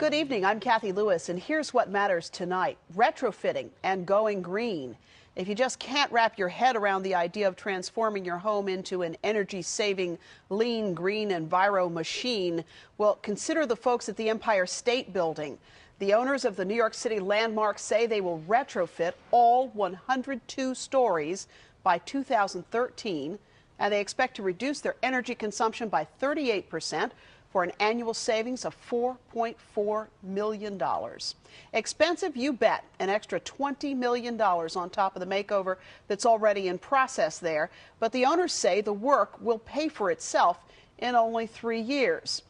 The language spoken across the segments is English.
Good evening. I'm Kathy Lewis, and here's what matters tonight: retrofitting and going green. If you just can't wrap your head around the idea of transforming your home into an energy-saving, lean, green enviro-machine, well, consider the folks at the Empire State Building. The owners of the New York City landmark say they will retrofit all 102 stories by 2013, and they expect to reduce their energy consumption by 38%. For an annual savings of $4.4 million. Expensive, you bet. An extra $20 million on top of the makeover that's already in process there. But the owners say the work will pay for itself in only 3 years.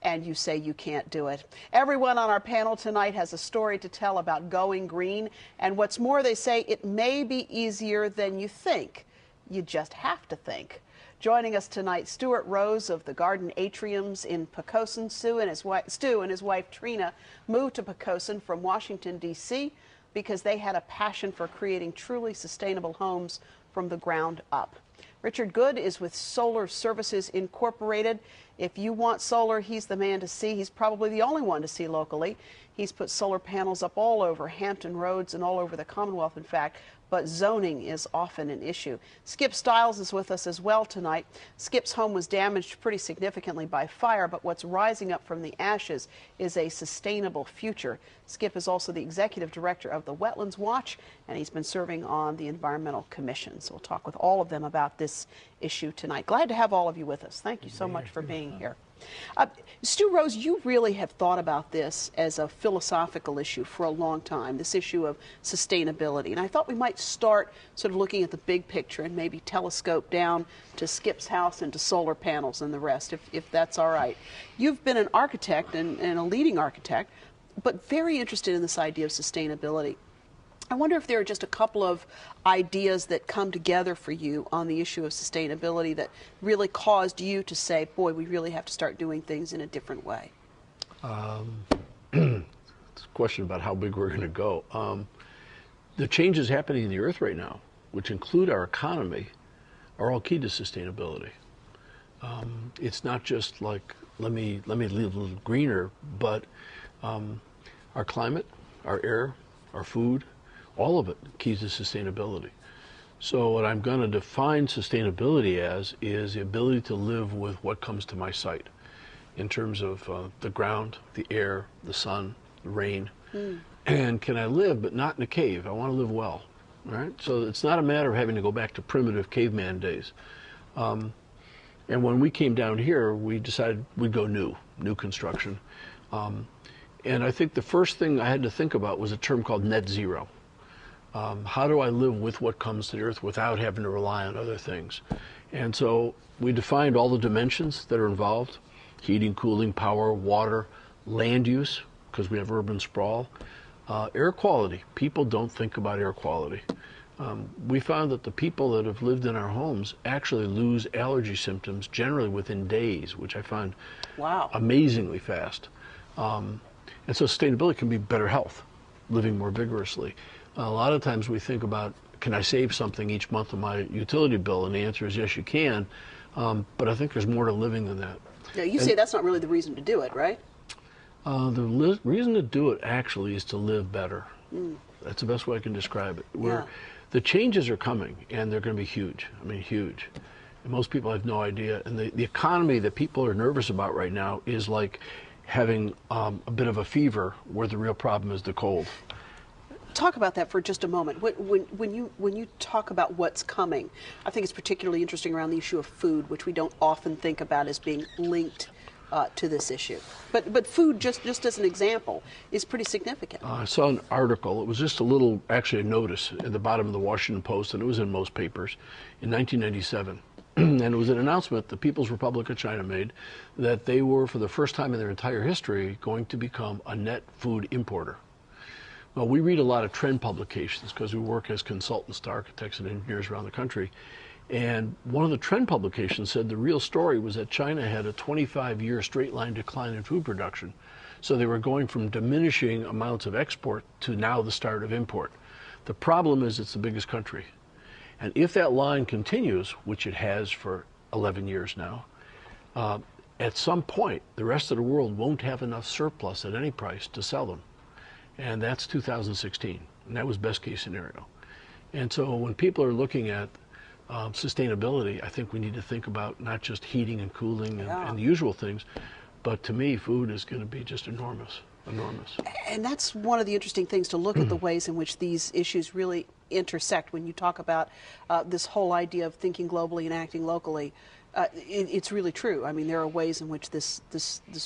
And you say you can't do it. Everyone on our panel tonight has a story to tell about going green. And what's more, they say it may be easier than you think. You just have to think. Joining us tonight, Stuart Rose of the Garden Atriums in Poquoson. Stu and his wife Trina moved to Poquoson from Washington, D.C. because they had a passion for creating truly sustainable homes from the ground up. Richard Good is with Solar Services Incorporated. If you want solar, he's the man to see. He's probably the only one to see locally. He's put solar panels up all over Hampton Roads and all over the Commonwealth, in fact. But zoning is often an issue. Skip Stiles is with us as well tonight. Skip's home was damaged pretty significantly by fire, but what's rising up from the ashes is a sustainable future. Skip is also the executive director of the Wetlands Watch, and he's been serving on the Environmental Commission. So we'll talk with all of them about this issue tonight. Glad to have all of you with us. Thank you so much for being here. Stu Rose, you really have thought about this as a philosophical issue for a long time, this issue of sustainability. And I thought we might start sort of looking at the big picture and maybe telescope down to Skip's house and to solar panels and the rest, if that's all right. You've been an architect and a leading architect, but very interested in this idea of sustainability. I wonder if there are just a couple of ideas that come together for you on the issue of sustainability that really caused you to say, boy, we really have to start doing things in a different way. It's a question about how big we're going to go. The changes happening in the earth right now, which include our economy, are all key to sustainability. It's not just like, let me live a little greener, but our climate, our air, our food, all of it keys to sustainability. So what I'm going to define sustainability as is the ability to live with what comes to my sight in terms of the ground, the air, the sun, the rain. And can I live, but not in a cave? I want to live well, right? So it's not a matter of having to go back to primitive caveman days. And when we came down here, we decided we'd go new construction. And I think the first thing I had to think about was a term called net zero. How do I live with what comes to the earth without having to rely on other things? And so we defined all the dimensions that are involved: heating, cooling, power, water, land use, because we have urban sprawl, air quality. People don't think about air quality. We found that the people that have lived in our homes actually lose allergy symptoms generally within days, which I find amazingly fast. And so sustainability can be better health, living more vigorously. A lot of times we think about, can I save something each month of my utility bill? And the answer is yes, you can. But I think there's more to living than that. Now, you say that's not really the reason to do it, right? The reason to do it actually is to live better. That's the best way I can describe it. The changes are coming, and they're going to be huge. I mean, huge. And most people have no idea. And the economy that people are nervous about right now is like having a bit of a fever where the real problem is the cold. Talk about that for just a moment. When you talk about what's coming, I think it's particularly interesting around the issue of food, which we don't often think about as being linked to this issue. But food, just as an example, is pretty significant. I saw an article. It was just actually a notice at the bottom of the Washington Post, and it was in most papers, in 1997. And it was an announcement the People's Republic of China made that they were, for the first time in their entire history, going to become a net food importer. Well, we read a lot of trend publications because we work as consultants to architects and engineers around the country. And one of the trend publications said the real story was that China had a 25-year straight line decline in food production. So they were going from diminishing amounts of export to now the start of import. The problem is it's the biggest country. And if that line continues, which it has for 11 years now, at some point, the rest of the world won't have enough surplus at any price to sell them. And that's 2016. And that was best case scenario. And so when people are looking at sustainability, I think we need to think about not just heating and cooling and the usual things, but to me, food is going to be just enormous. And that's one of the interesting things, to look at the ways in which these issues really intersect. When you talk about this whole idea of thinking globally and acting locally, it's really true. I mean, there are ways in which this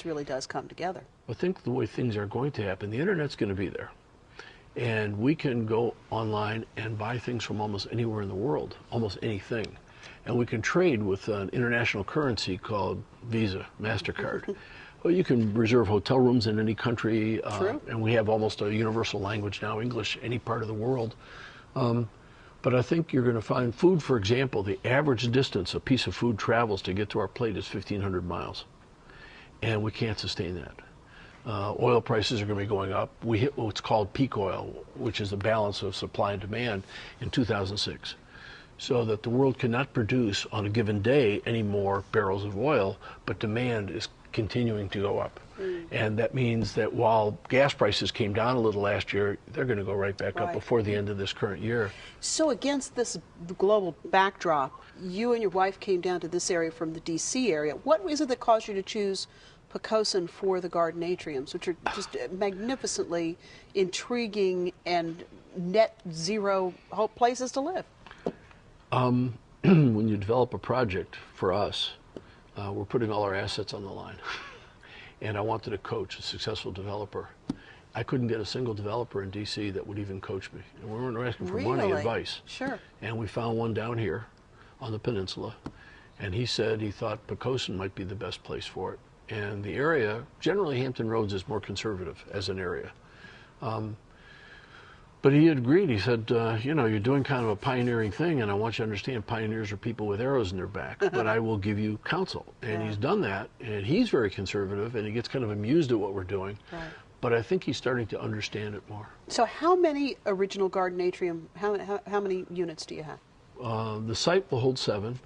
really does come together. I think the way things are going to happen, the internet's going to be there. And we can go online and buy things from almost anywhere in the world, almost anything. And we can trade with an international currency called Visa, MasterCard. Well, you can reserve hotel rooms in any country, and we have almost a universal language now, English, any part of the world. But I think you're going to find food, for example, the average distance a piece of food travels to get to our plate is 1,500 miles. And we can't sustain that. Oil prices are going to be going up. We hit what's called peak oil, which is the balance of supply and demand, in 2006. So that the world cannot produce on a given day any more barrels of oil, but demand is continuing to go up. And that means that while gas prices came down a little last year, they're going to go right back up before the end of this current year. So against this global backdrop, you and your wife came down to this area from the D.C. area. What is it that caused you to choose Poquoson for the garden atriums, which are just magnificently intriguing and net zero places to live? When you develop a project for us, we're putting all our assets on the line. And I wanted to coach a successful developer. I couldn't get a single developer in D.C. that would even coach me. And we weren't asking for money, advice. Sure. And we found one down here on the peninsula. And he said he thought Poquoson might be the best place for it. And the area, generally Hampton Roads is more conservative as an area. But he had agreed. He said, you know, you're doing kind of a pioneering thing, and I want you to understand pioneers are people with arrows in their back, but I will give you counsel. And he's done that, and he's very conservative, and he gets kind of amused at what we're doing. Right. But I think he's starting to understand it more. So how many original garden atrium, how many units do you have? The site will hold 7.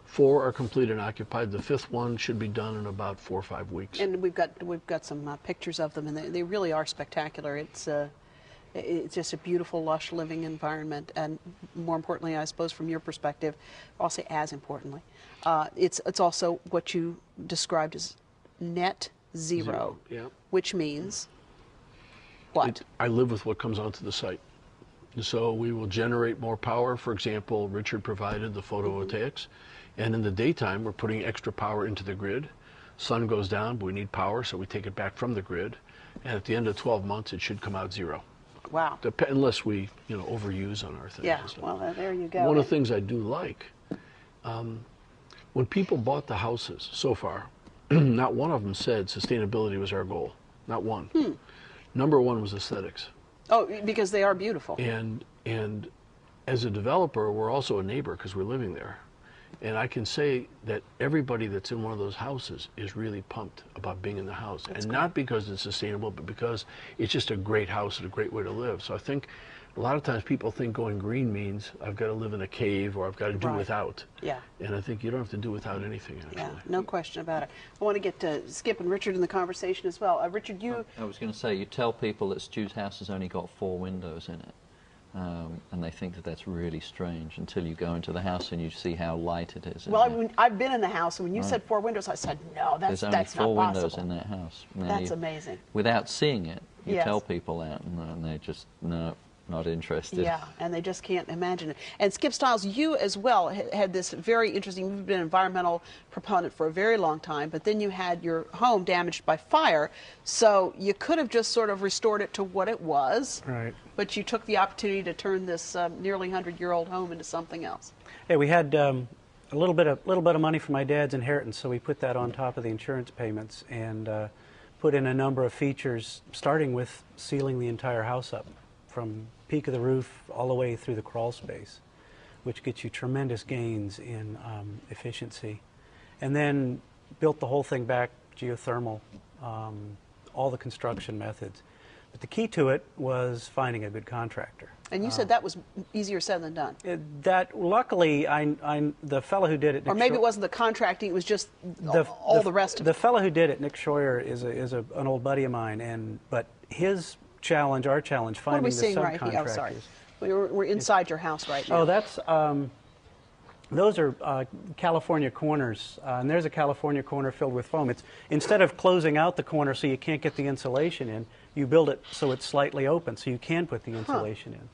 4 are complete and occupied. The 5th one should be done in about 4 or 5 weeks. And we've got some pictures of them, and they really are spectacular. It's just a beautiful, lush living environment, and more importantly, I suppose, from your perspective, I'll say as importantly, it's also what you described as net zero. Which means what? I live with what comes onto the site. So we will generate more power. For example, Richard provided the photovoltaics, and in the daytime, we're putting extra power into the grid. Sun goes down, but we need power, so we take it back from the grid, and at the end of 12 months, it should come out zero. Wow. Unless we, overuse on our things. Yeah, well, there you go. One of the things I do like, when people bought the houses so far, not one of them said sustainability was our goal. Not one. Number one was aesthetics. Oh, because they are beautiful. And as a developer, we're also a neighbor because we're living there. And I can say that everybody that's in one of those houses is really pumped about being in the house. That's and not because it's sustainable, but because it's just a great house and a great way to live. So I think a lot of times people think going green means I've got to live in a cave or I've got to do without. Yeah. And I think you don't have to do without anything, actually. Yeah, no question about it. I want to get to Skip and Richard in the conversation as well. Richard, you... I was going to say, you tell people that Stu's house has only got 4 windows in it. And they think that that's really strange until you go into the house and you see how light it is. Well, I've been in the house, and when you said 4 windows, I said, no, that's not possible. There's only 4 windows in that house. Now that's amazing. Without seeing it, you tell people that, and they're just, no, not interested. Yeah, and they just can't imagine it. And Skip Stiles, you as well had this very interesting, you've been an environmental proponent for a very long time, but then you had your home damaged by fire, so you could have just sort of restored it to what it was. Right. But you took the opportunity to turn this nearly 100-year-old home into something else. Yeah, we had a little bit of money from my dad's inheritance, so we put that on top of the insurance payments and put in a number of features, starting with sealing the entire house up from peak of the roof all the way through the crawl space, which gets you tremendous gains in efficiency. And then built the whole thing back geothermal, all the construction methods. But the key to it was finding a good contractor. And you said that was easier said than done. That luckily, the fellow who did it, or maybe it wasn't the contracting; it was just all the rest of it. The fellow who did it, Nick Schroyer, is an old buddy of mine, but his challenge, our challenge, finding the subcontractors. Right here? Oh, sorry, we're inside your house right now. Oh, that's those are California corners, and there's a California corner filled with foam. It's instead of closing out the corner so you can't get the insulation in, you build it so it's slightly open so you can put the insulation in.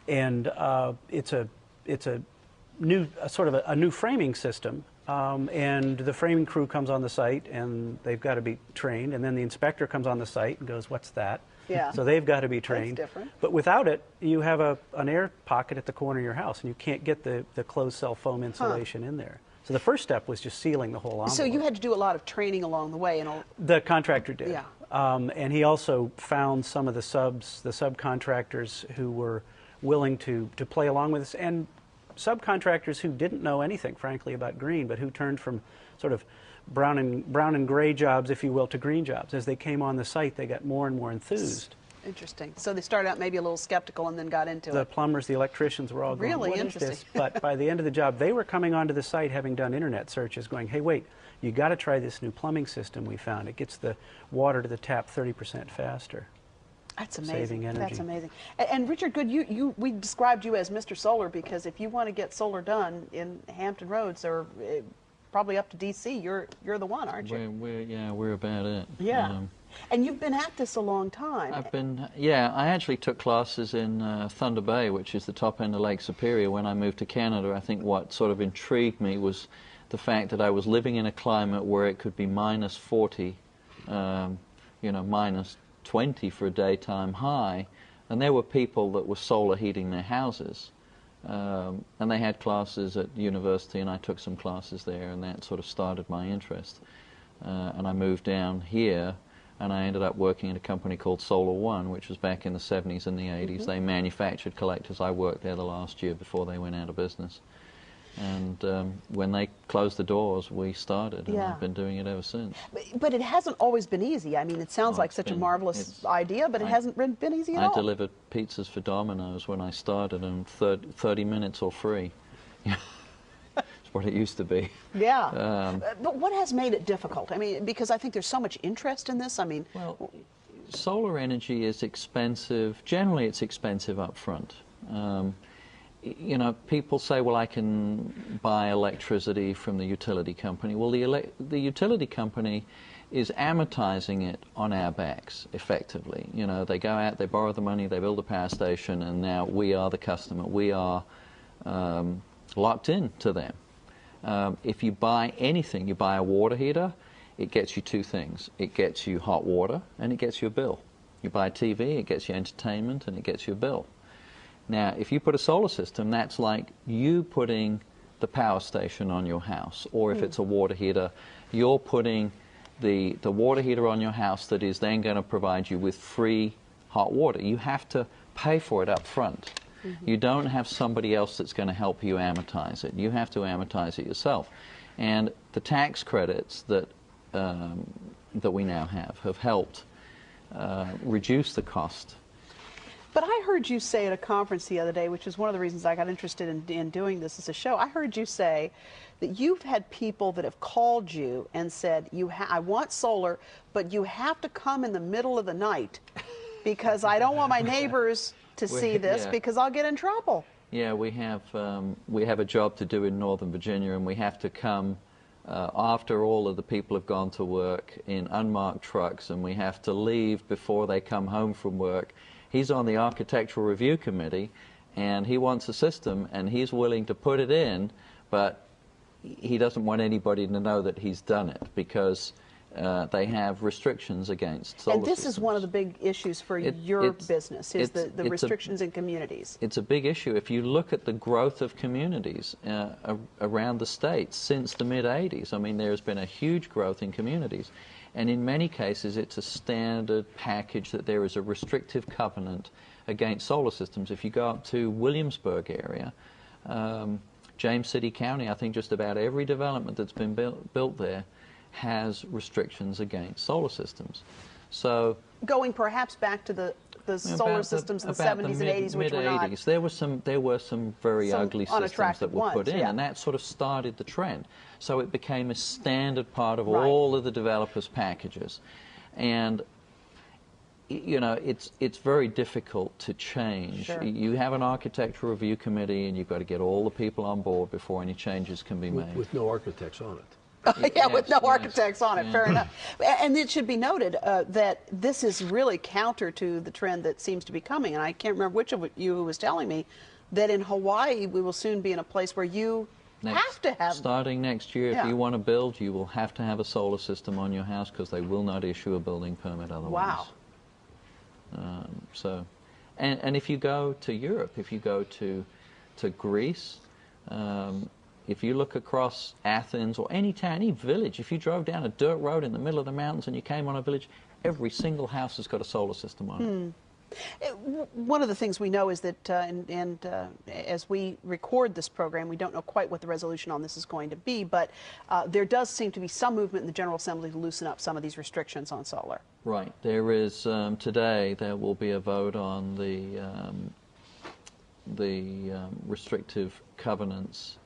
It's a new sort of a new framing system, and the framing crew comes on the site and they've got to be trained, and then the inspector comes on the site and goes, "What's that?" Yeah. So they've got to be trained. That's different. But without it, you have an air pocket at the corner of your house, and you can't get the closed cell foam insulation in there. So the first step was just sealing the whole envelope. So you had to do a lot of training along the way, and all. The contractor did. Yeah. And he also found some of the subcontractors who were willing to play along with us, and subcontractors who didn't know anything, frankly, about green, but who turned from sort of brown and gray jobs, if you will, to green jobs. As they came on the site, they got more and more enthused. Interesting. So they started out maybe a little skeptical and then got into it. The plumbers, the electricians were all going, really "What interesting." is this?" But by the end of the job, they were coming onto the site having done internet searches going, "Hey, wait, you got to try this new plumbing system we found. It gets the water to the tap 30% faster." That's amazing. Saving energy. That's amazing. And Richard Good, we described you as Mr. Solar because if you want to get solar done in Hampton Roads or probably up to D.C., you're the one, aren't you? We're about it. Yeah. And you've been at this a long time. I actually took classes in Thunder Bay, which is the top end of Lake Superior, when I moved to Canada. I think what sort of intrigued me was the fact that I was living in a climate where it could be minus 40, minus 20 for a daytime high, and there were people that were solar heating their houses. And they had classes at university, and I took some classes there, and that sort of started my interest. And I moved down here, and I ended up working at a company called Solar One, which was back in the 70s and the 80s. Mm-hmm. They manufactured collectors. I worked there the last year before they went out of business. And when they closed the doors, we started, and I've been doing it ever since. But it hasn't always been easy. I mean, it sounds like such a marvelous idea, but it hasn't been easy at all. I delivered pizzas for Domino's when I started, and 30 minutes or free. It's what it used to be. Yeah. But what has made it difficult? I mean, because I think there's so much interest in this. I mean, well, solar energy is expensive. Generally, it's expensive up front. People say, well, I can buy electricity from the utility company. Well, the utility company is amortizing it on our backs, effectively. They go out, they borrow the money, they build a power station, and now we are the customer. We are locked in to them. If you buy anything, you buy a water heater, it gets you two things. It gets you hot water, and it gets you a bill. You buy a TV, it gets you entertainment, and it gets you a bill. Now, if you put a solar system, that's like you putting the power station on your house. Or if it's a water heater, you're putting the water heater on your house that is then going to provide you with free hot water. You have to pay for it up front. Mm-hmm. You don't have somebody else that's going to help you amortize it. You have to amortize it yourself. And the tax credits that we now have helped reduce the cost. But I heard you say at a conference the other day, which is one of the reasons I got interested in doing this as a show, I heard you say that you've had people that have called you and said, I want solar, but you have to come in the middle of the night because I don't want my neighbors to see this because I'll get in trouble. Yeah, we have a job to do in Northern Virginia, and we have to come after all of the people have gone to work in unmarked trucks, and we have to leave before they come home from work. He's on the architectural review committee, and he wants a system, and he's willing to put it in, but he doesn't want anybody to know that he's done it because they have restrictions against solar And this systems. is one of the big issues for your business, is the restrictions in communities. It's a big issue. If you look at the growth of communities around the states since the mid-'80s, I mean, there's been a huge growth in communities. And in many cases, it's a standard package that there is a restrictive covenant against solar systems. If you go up to Williamsburg area, James City County, I think just about every development that's been built there has restrictions against solar systems. So going perhaps back to the solar systems in the 70s and 80s, which were not. There were some very ugly systems that were put in, yeah. and that sort of started the trend. So it became a standard part of all of the developers' packages, and you know, it's very difficult to change. Sure. You have an architecture review committee, and you've got to get all the people on board before any changes can be made. With no architects on it. Yeah, with no architects on it, fair enough. And it should be noted that this is really counter to the trend that seems to be coming. And I can't remember which of you who was telling me that in Hawaii we will soon be in a place where you have to have... Starting next year, if you want to build, you will have to have a solar system on your house because they will not issue a building permit otherwise. Wow. And if you go to Europe, if you go to Greece, if you look across Athens or any town, any village, if you drove down a dirt road in the middle of the mountains and you came on a village, every single house has got a solar system on it. One of the things we know is that, as we record this program, we don't know quite what the resolution on this is going to be, but there does seem to be some movement in the General Assembly to loosen up some of these restrictions on solar. Right. There is, today, there will be a vote on the restrictive covenants.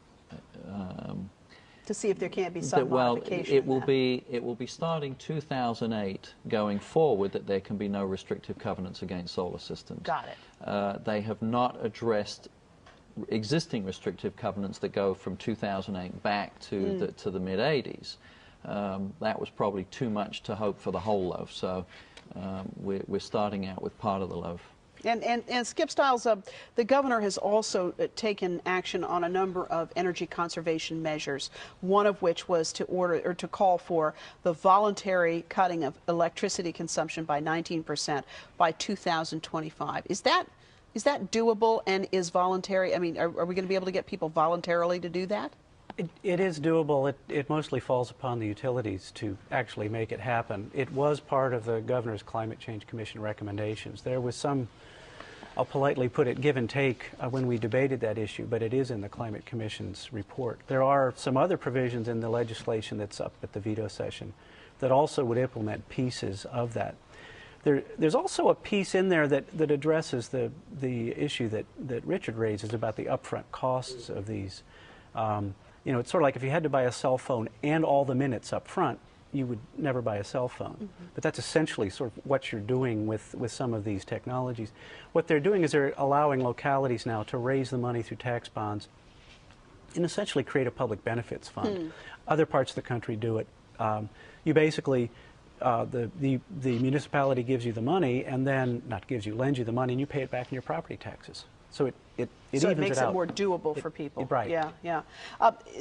To see if there can't be some modification. It will be starting 2008 going forward that there can be no restrictive covenants against solar systems. Got it. They have not addressed existing restrictive covenants that go from 2008 back to the mid 80s. That was probably too much to hope for the whole loaf. So we're starting out with part of the loaf. And Skip Stiles, the governor has also taken action on a number of energy conservation measures, one of which was to call for the voluntary cutting of electricity consumption by 19% by 2025. Is that doable, and is voluntary? I mean, are we going to be able to get people voluntarily to do that? It is doable. It mostly falls upon the utilities to actually make it happen. It was part of the Governor's Climate Change Commission recommendations. There was some, I'll politely put it, give and take when we debated that issue, but it is in the Climate Commission's report. There are some other provisions in the legislation that's up at the veto session that also would implement pieces of that. There's also a piece in there that addresses the issue that Richard raises about the upfront costs of these. You know, it's sort of like if you had to buy a cell phone and all the minutes up front, you would never buy a cell phone. But that's essentially sort of what you're doing with some of these technologies. What they're doing is they're allowing localities now to raise the money through tax bonds and essentially create a public benefits fund. Other parts of the country do it. You basically, the municipality gives you the money and then, lends you the money, and you pay it back in your property taxes. So it makes it more doable for people. Right. Yeah, yeah.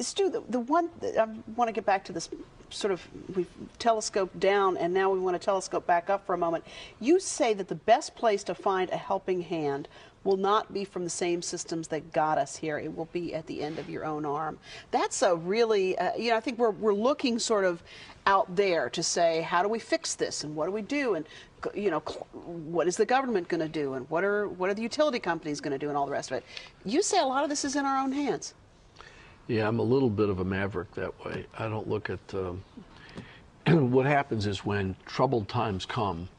Stu, the one that I want to get back to this sort of, we've telescoped down and now we want to telescope back up for a moment. You say that the best place to find a helping hand will not be from the same systems that got us here. It will be at the end of your own arm. That's a really, you know, I think we're looking sort of out there to say, how do we fix this and what do we do? And, you know, what is the government going to do? And what are the utility companies going to do and all the rest of it? You say a lot of this is in our own hands. Yeah, I'm a little bit of a maverick that way. I don't look at, what happens is when troubled times come,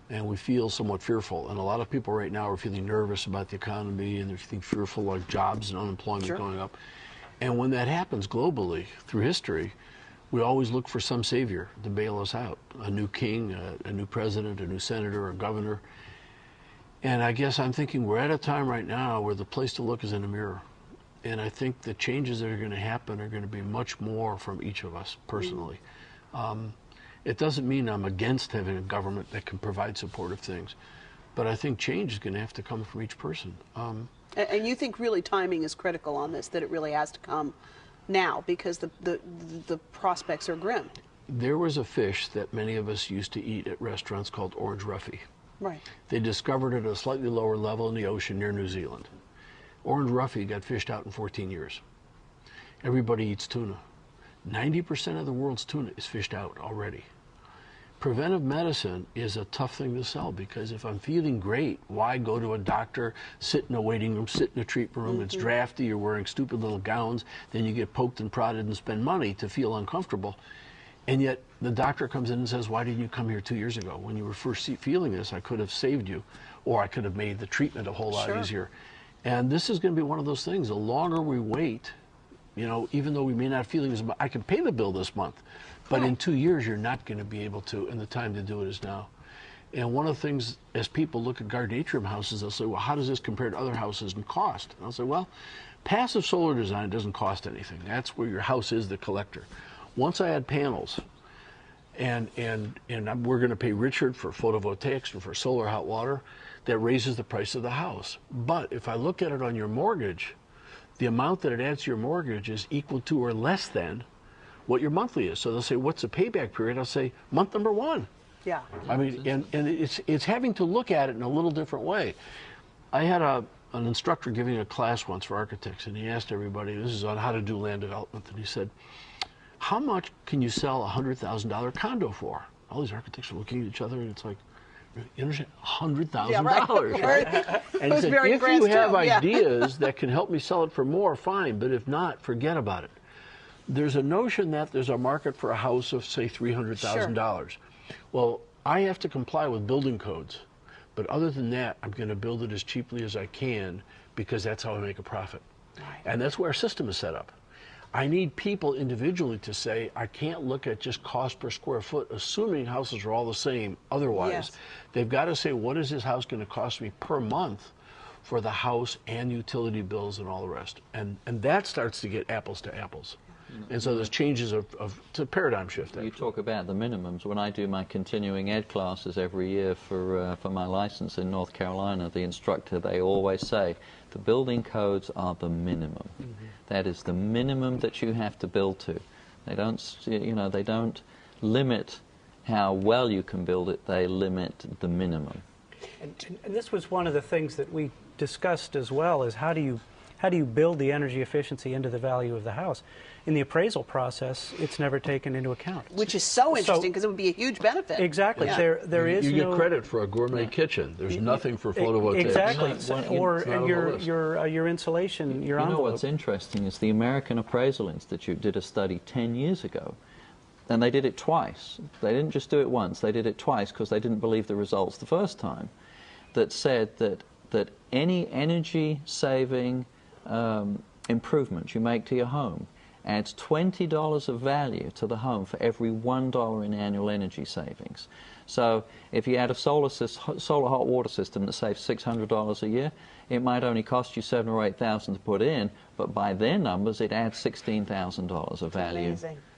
and we feel somewhat fearful. And a lot of people right now are feeling nervous about the economy, and they're feeling fearful like jobs and unemployment going up. And when that happens globally through history, we always look for some savior to bail us out. A new king, a new president, a new senator, a governor. And I guess I'm thinking we're at a time right now where the place to look is in the mirror. And I think the changes that are going to happen are going to be much more from each of us personally. It doesn't mean I'm against having a government that can provide supportive things, but I think change is going to have to come from each person. And you think really timing is critical on this, that it really has to come now because the prospects are grim. There was a fish that many of us used to eat at restaurants called orange roughy. Right. They discovered it at a slightly lower level in the ocean near New Zealand. Orange roughy got fished out in 14 years. Everybody eats tuna. 90% of the world's tuna is fished out already. Preventive medicine is a tough thing to sell because if I'm feeling great, why go to a doctor, sit in a waiting room, sit in a treatment room, it's drafty, you're wearing stupid little gowns, then you get poked and prodded and spend money to feel uncomfortable. And yet the doctor comes in and says, why didn't you come here 2 years ago? When you were first feeling this, I could have saved you, or I could have made the treatment a whole lot easier. And this is going to be one of those things. The longer we wait, you know, even though we may not feel as much, I can pay the bill this month, but in 2 years, you're not going to be able to, and the time to do it is now. And one of the things, as people look at garden atrium houses, they'll say, well, how does this compare to other houses in cost? And I'll say, well, passive solar design doesn't cost anything. That's where your house is the collector. Once I add panels, and we're going to pay Richard for photovoltaics and for solar hot water, that raises the price of the house. But if I look at it on your mortgage, the amount that it adds to your mortgage is equal to or less than what your monthly is. So they'll say, what's the payback period? I'll say, month number 1. Yeah. I mean, and it's having to look at it in a little different way. I had an instructor giving a class once for architects, and he asked everybody, this is on how to do land development, and he said, how much can you sell a $100,000 condo for? All these architects are looking at each other, and it's like, you understand, $100,000. Yeah, right. And he said, if you have ideas that can help me sell it for more, fine, but if not, forget about it. There's a notion that there's a market for a house of, say, $300,000. Well, I have to comply with building codes, but other than that, I'm going to build it as cheaply as I can because that's how I make a profit. Right. And that's where our system is set up. I need people individually to say, I can't look at just cost per square foot, assuming houses are all the same. Otherwise, they've got to say, what is this house going to cost me per month for the house and utility bills and all the rest? And that starts to get apples to apples. And so there's changes to paradigm shift. You talk about the minimums. When I do my continuing ed classes every year for my license in North Carolina, the instructor, they always say, the building codes are the minimum. That is the minimum that you have to build to. They don't, you know, they don't limit how well you can build it. They limit the minimum. And this was one of the things that we discussed as well, is how do you build the energy efficiency into the value of the house? In the appraisal process, it's never taken into account. Which is so interesting because it would be a huge benefit. Exactly. Yeah. There is you get credit for a gourmet kitchen. There's nothing for photovoltaics. Exactly. Or your insulation, your envelope. You know what's interesting is the American Appraisal Institute did a study 10 years ago, and they did it twice. They didn't just do it once. They did it twice because they didn't believe the results the first time, that said that any energy-saving improvement you make to your home adds $20 of value to the home for every $1 in annual energy savings. So if you add a solar hot water system that saves $600 a year, it might only cost you $7,000 or $8,000 to put in, but by their numbers, it adds $16,000 of value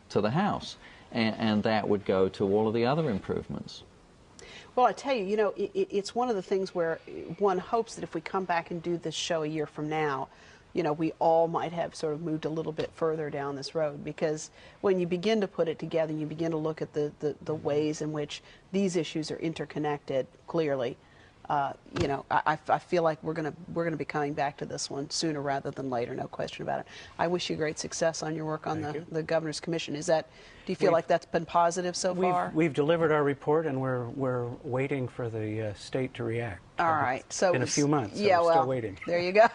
to the house. And that would go to all of the other improvements. Well, I tell you, you know, it's one of the things where one hopes that if we come back and do this show a year from now, you know, we all might have sort of moved a little bit further down this road, because when you begin to put it together, you begin to look at the ways in which these issues are interconnected clearly. You know, I feel like we're gonna be coming back to this one sooner rather than later, no question about it. I wish you great success on your work on the Governor's Commission. Do you feel like that's been positive so far? We've delivered our report, and we're waiting for the state to react. All right, so in a few months. So yeah, we're well, still waiting. There you go.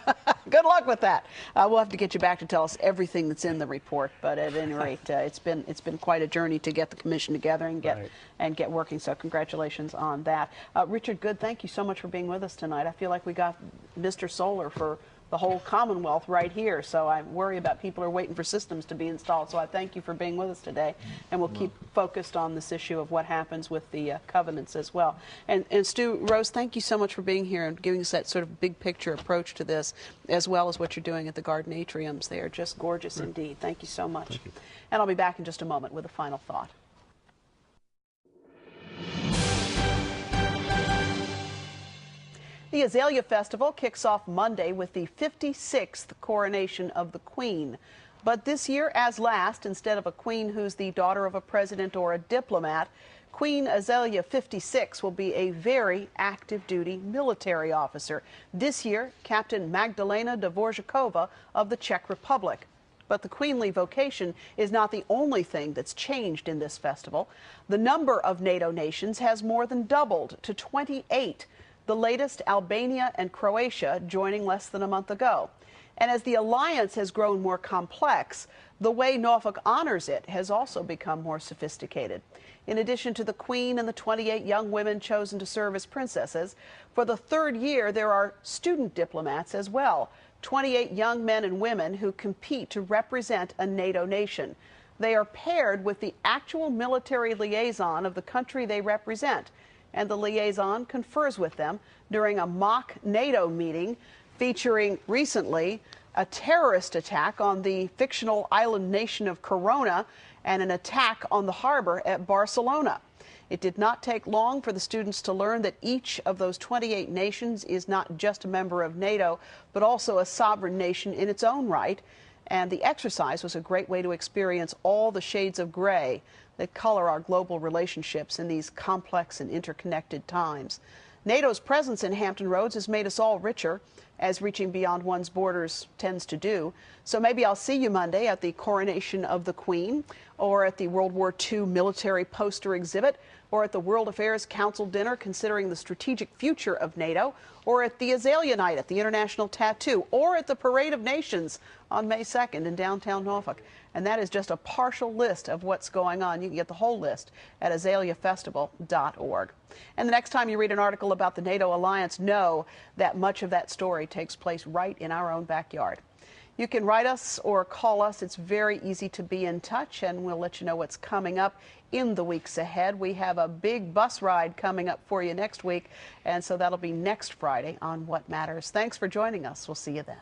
Good luck with that. We'll have to get you back to tell us everything that's in the report. But at any rate, it's been quite a journey to get the commission together and get working. So congratulations on that. Richard Good, thank you so much for being with us tonight. I feel like we got Mr. Solar for the whole Commonwealth right here. So I worry about people who are waiting for systems to be installed. So I thank you for being with us today. And we'll keep focused on this issue of what happens with the covenants as well. And Stu, Rose, thank you so much for being here and giving us that sort of big picture approach to this, as well as what you're doing at the garden atriums. They are just gorgeous indeed. Thank you so much. Thank you. And I'll be back in just a moment with a final thought. The Azalea Festival kicks off Monday with the 56th coronation of the Queen. But this year, as last, instead of a queen who's the daughter of a president or a diplomat, Queen Azalea 56 will be a very active-duty military officer. This year, Captain Magdalena Dvorakova of the Czech Republic. But the queenly vocation is not the only thing that's changed in this festival. The number of NATO nations has more than doubled to 28. The latest, Albania and Croatia, joining less than a month ago. And as the alliance has grown more complex, the way Norfolk honors it has also become more sophisticated. In addition to the Queen and the 28 young women chosen to serve as princesses, for the third year there are student diplomats as well, 28 young men and women who compete to represent a NATO nation. They are paired with the actual military liaison of the country they represent, and the liaison confers with them during a mock NATO meeting featuring recently a terrorist attack on the fictional island nation of Corona and an attack on the harbor at Barcelona. It did not take long for the students to learn that each of those 28 nations is not just a member of NATO, but also a sovereign nation in its own right. And the exercise was a great way to experience all the shades of gray that color our global relationships in these complex and interconnected times. NATO's presence in Hampton Roads has made us all richer, as reaching beyond one's borders tends to do. So maybe I'll see you Monday at the coronation of the Queen, or at the World War II military poster exhibit, or at the World Affairs Council dinner considering the strategic future of NATO, or at the Azalea Night at the International Tattoo, or at the Parade of Nations on May 2nd in downtown Norfolk. And that is just a partial list of what's going on. You can get the whole list at azaleafestival.org. And the next time you read an article about the NATO alliance, know that much of that story takes place right in our own backyard. You can write us or call us. It's very easy to be in touch, and we'll let you know what's coming up in the weeks ahead. We have a big bus ride coming up for you next week, and so that'll be next Friday on What Matters. Thanks for joining us. We'll see you then.